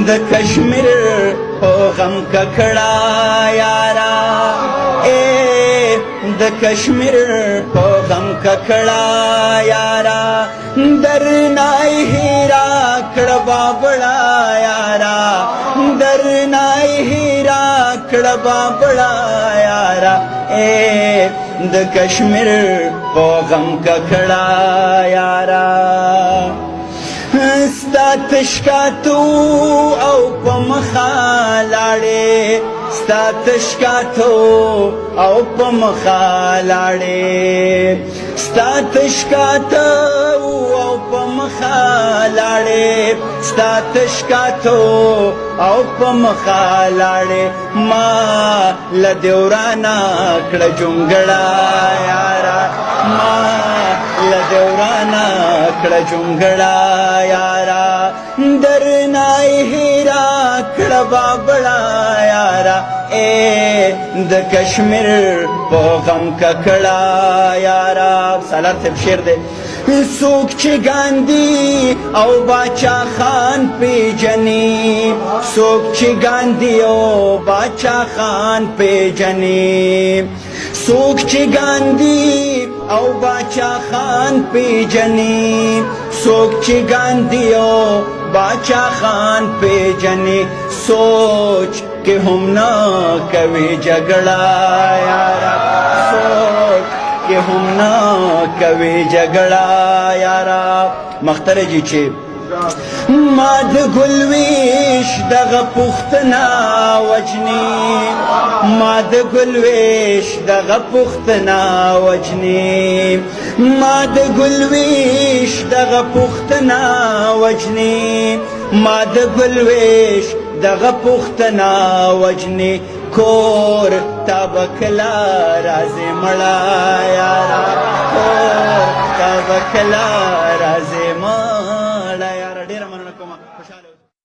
د کشمیر په غم ککړه یارا د کشمیر په غم ککړه یارا درنای هیرا کړه بابړه یارا درنای هیرا کړه بابړه یارا د کشمیر په غم ککړه یارا ستا تشکاتو او په مخه لاړې ستا تشکاتو او په مخه لاړې ستا تشکاتو او په مخه لاړې ستا تشکاتو او په مخه لاړې ما له دیورانا کړه جونګړه یارا ما له دیورانا کړه جونګړه یارا درنای هیرا کړه بابړه یارا د کشمیر په غم ککړه یارا سالار صاحب شعر دی څوک چې ګاندي او باچا خان پیژني څوک چې ګاندي او باچا خان پیژني څوک چې ګاندي او باچا خان پیژني څوک چې ګاندي او باچا خان پیژني سوچ کې هم نه کوي جګړه یارا سوچ کې هم نه کوي جګړه یارا مختار جی چې ما د ګلویش دغه پوښتنه وجني ما د ګلویش دغه پوښتنه وجني ما د ګلویش دغه پوښتنه وجني ما د ګلویش دغه پوښتنه وجني کور تبکلا رازه مړه یارا کور تبکلا رازه مړه یارا ډیره مننه کوم